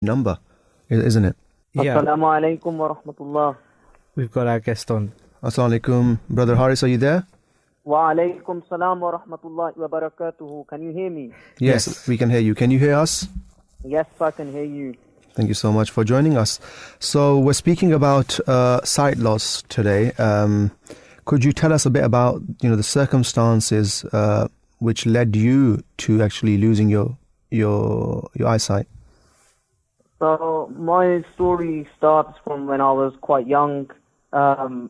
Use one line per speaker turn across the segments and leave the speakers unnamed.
number, isn't it?
Yeah,
Assalamu alaikum wa rahmatullah.
we've got our guest on.
Assalamu alaikum. Brother Harrus, are you there?
Wa alaikum salam wa rahmatullahi wa barakatuhu. Can you hear me?
Yes, we can hear you. Can you hear us?
Yes, I can hear you.
Thank you so much for joining us. So we're speaking about sight loss today. Could you tell us a bit about the circumstances which led you to actually losing your eyesight?
So my story starts from when I was quite young. I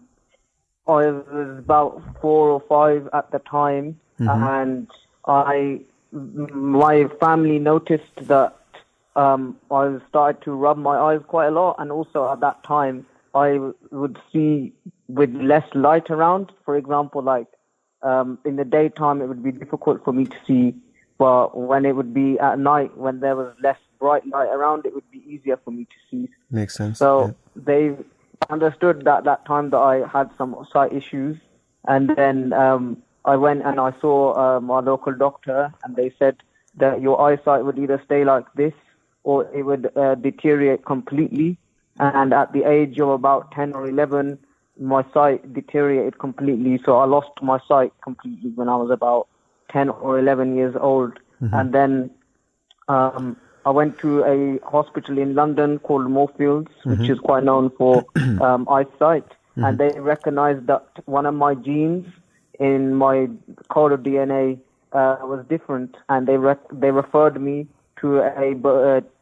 was about 4 or 5 at the time, and my family noticed that I started to rub my eyes quite a lot, and also at that time I would see with less light around. For example, like in the daytime it would be difficult for me to see, but when it would be at night, when there was less bright light around, it would be easier for me to see.
Makes sense.
So they understood that time that I had some sight issues, and then I went and I saw my local doctor, and they said that your eyesight would either stay like this or it would deteriorate completely. And at the age of about 10 or 11, my sight deteriorated completely. So I lost my sight completely when I was about 10 or 11 years old. And then I went to a hospital in London called Moorfields, which is quite known for eyesight. And they recognized that one of my genes in my code of DNA was different. And they referred me to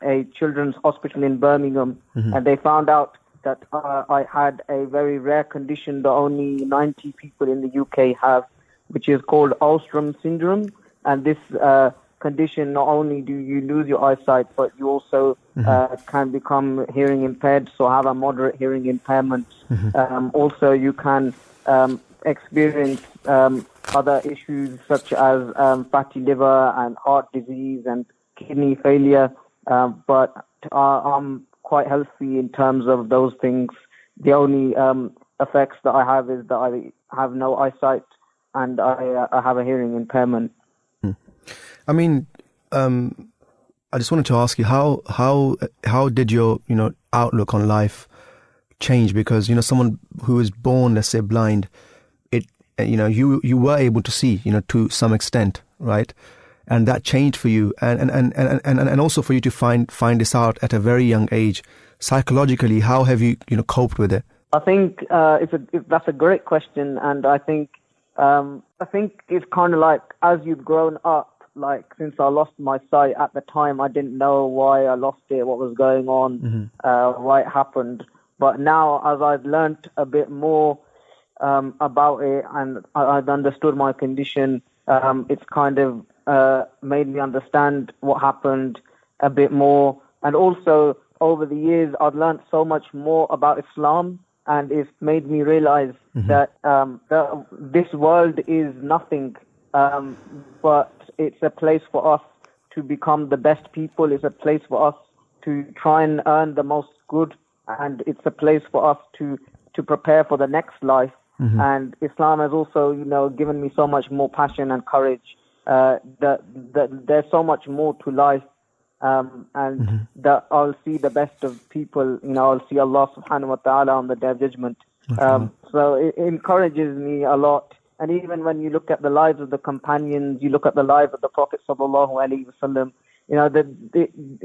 a children's hospital in Birmingham. And they found out that I had a very rare condition that only 90 people in the UK have, which is called Alstrom syndrome. And this condition, not only do you lose your eyesight, but you also can become hearing impaired, so have a moderate hearing impairment. Also, you can experience other issues such as fatty liver and heart disease and kidney failure, but I'm quite healthy in terms of those things. The only effects that I have is that I have no eyesight and I have a hearing impairment.
I mean, I just wanted to ask you how did your outlook on life change? Because someone who is born, let's say, blind, you were able to see to some extent, right? And that changed for you, and also for you to find this out at a very young age. Psychologically, how have you coped with it?
I think that's a great question, and I think it's kind of like as you've grown up. Like, since I lost my sight at the time, I didn't know why I lost it, what was going on, why it happened. But now, as I've learnt a bit more about it and I've understood my condition, it's kind of made me understand what happened a bit more. And also, over the years, I've learnt so much more about Islam, and it's made me realize that this world is nothing, but it's a place for us to become the best people. It's a place for us to try and earn the most good, and it's a place for us to prepare for the next life. And Islam has also, given me so much more passion and courage. That there's so much more to life, and that I'll see the best of people. I'll see Allah subhanahu wa ta'ala on the Day of Judgment. So it encourages me a lot. And even when you look at the lives of the companions, you look at the life of the Prophet sallallahu alaihi wasallam,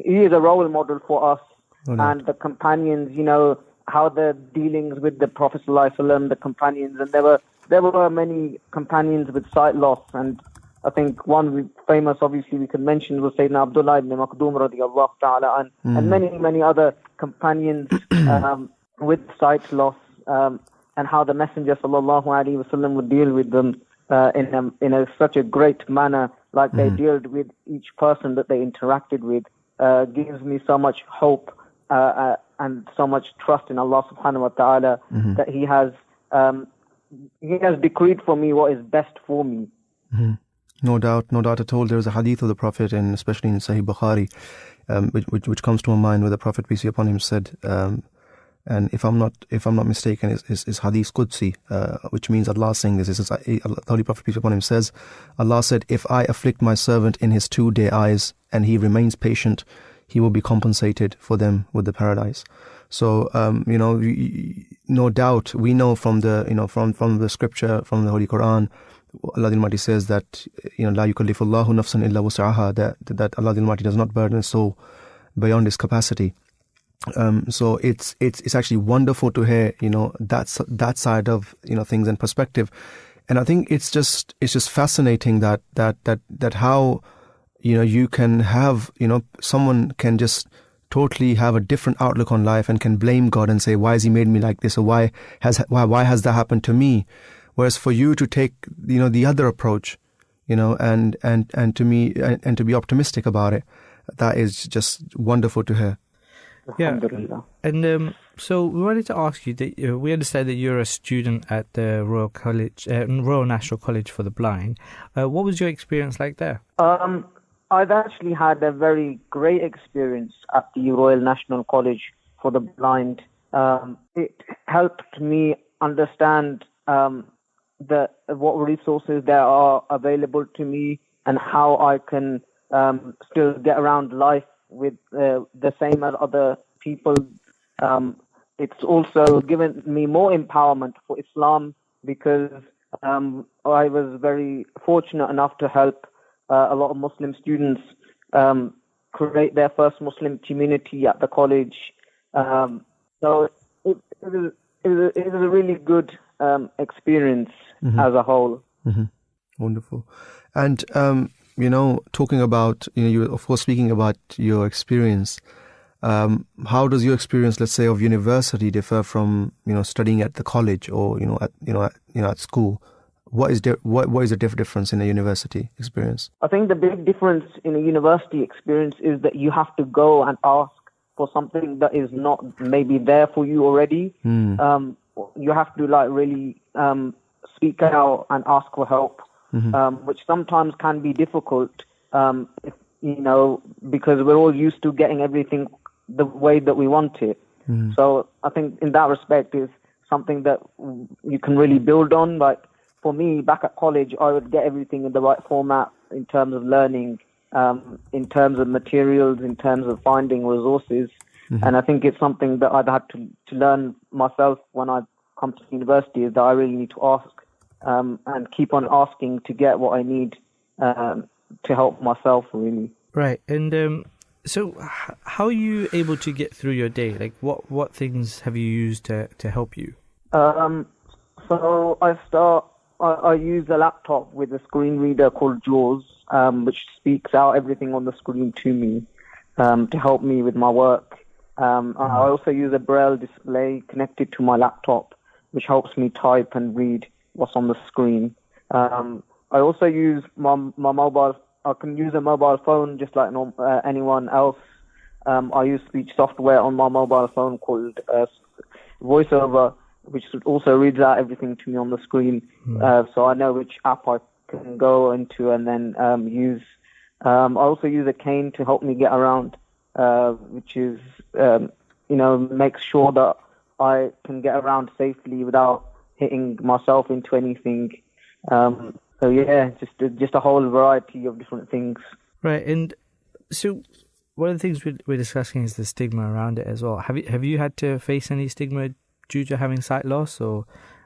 he is a role model for us. And the companions, how their dealings with the Prophet sallallahu alaihi wasallam, the companions, and there were many companions with sight loss. And I think one famous, obviously, we could mention was Sayyidina Abdullah ibn Makdoum radiallahu ta'ala, and many other companions with sight loss. And how the Messenger sallallahu alaihi wasallam would deal with them in such a great manner, like they dealt with each person that they interacted with, gives me so much hope and so much trust in Allah subhanahu wa ta'ala that He has decreed for me what is best for me.
No doubt at all. There is a hadith of the Prophet, and especially in Sahih Bukhari, which comes to my mind, where the Prophet, peace be upon him, said. And if I'm not mistaken, is Hadith Qudsi, which means Allah saying this. The Holy Prophet, peace be upon him, says, Allah said, "If I afflict my servant in his 2-day eyes and he remains patient, he will be compensated for them with the paradise. So, no doubt, we know from the, from the scripture, from the Holy Quran, Allah Almighty says that, La yukallifullahu nafsan illa wus'aha, that Allah Almighty does not burden a soul beyond his capacity. So it's actually wonderful to hear, that side of, things and perspective. And I think it's just fascinating that how, you can have, someone can just totally have a different outlook on life and can blame God and say, why has he made me like this? Or why has that happened to me? Whereas for you to take, the other approach, and to me, and to be optimistic about it, that is just wonderful to hear.
Yeah. And so we wanted to ask you that we understand that you're a student at the Royal National College for the Blind. What was your experience like there?
I've actually had a very great experience at the Royal National College for the Blind. It helped me understand what resources there are available to me and how I can still get around life with the same as other people. It's also given me more empowerment for Islam because I was very fortunate enough to help a lot of Muslim students create their first Muslim community at the college. So it was a really good experience as a whole.
Mm-hmm. Wonderful. And talking about, you of course speaking about your experience, how does your experience, let's say, of university differ from, studying at the college or, at school? What is the difference in a university experience?
I think the big difference in a university experience is that you have to go and ask for something that is not maybe there for you already. You have to really speak out and ask for help. Which sometimes can be difficult, because we're all used to getting everything the way that we want it. So I think in that respect is something that you can really build on. Like for me, back at college, I would get everything in the right format in terms of learning, in terms of materials, in terms of finding resources. And I think it's something that I'd had to learn myself when I come to university, is that I really need to ask. And keep on asking to get what I need to help myself, really.
Right. And so how are you able to get through your day? Like, what things have you used to help you?
So I use a laptop with a screen reader called JAWS, which speaks out everything on the screen to me to help me with my work. I also use a Braille display connected to my laptop, which helps me type and read what's on the screen. I also use my mobile. I can use a mobile phone just like anyone else. I use speech software on my mobile phone called VoiceOver, which also reads out everything to me on the screen. So I know which app I can go into and then use. I also use a cane to help me get around, which is, makes sure that I can get around safely without hitting myself into anything. So yeah, just a whole variety of different things.
Right, and so one of the things we're discussing is the stigma around it as well. Have you had to face any stigma due to having sight loss,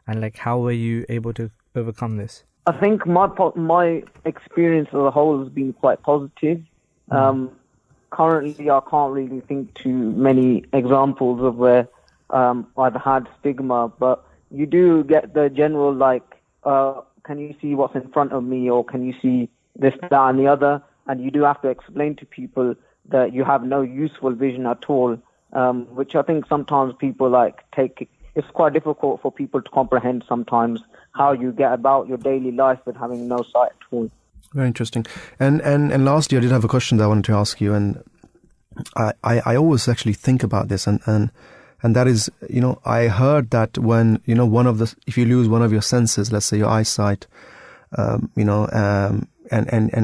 and how were you able to overcome this?
I think my experience as a whole has been quite positive. Currently, I can't really think to many examples of where I've had stigma, but you do get the general, can you see what's in front of me, or can you see this, that, and the other? And you do have to explain to people that you have no useful vision at all, which I think sometimes people take. It's quite difficult for people to comprehend sometimes how you get about your daily life with having no sight at all.
Very interesting. And lastly, I did have a question that I wanted to ask you, and I always actually think about this, and that is, I heard that when, if you lose one of your senses, let's say your eyesight, and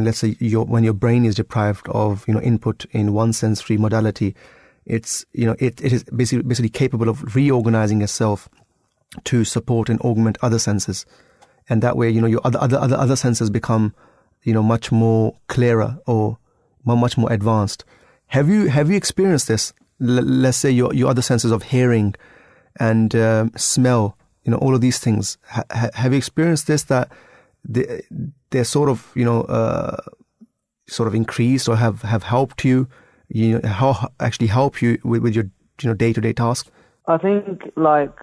let's say when your brain is deprived of, input in one sensory modality, it's, it is basically capable of reorganizing itself to support and augment other senses. And that way, your other senses become, much more clearer or much more advanced. Have you experienced this? Let's say your other senses of hearing and smell, all of these things. Have you experienced this, that they're sort of, sort of increased or have helped you, how actually help you with your, day-to-day tasks?
I think like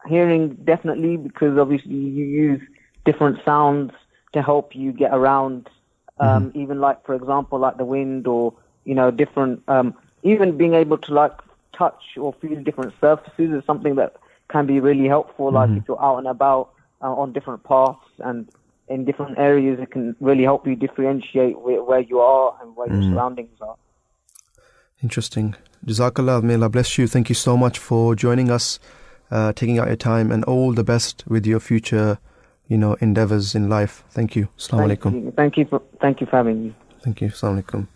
hearing definitely, because obviously you use different sounds to help you get around. Even like, for example, like the wind or, different, even being able to like touch or feel different surfaces is something that can be really helpful. Like if you're out and about on different paths and in different areas, it can really help you differentiate where you are and where your surroundings are.
Interesting. Jazakallah, may Allah bless you. Thank you so much for joining us, taking out your time, and all the best with your future, endeavors in life. Thank you. Assalamu alaikum.
Thank you for having me.
Thank you. Assalamu alaikum.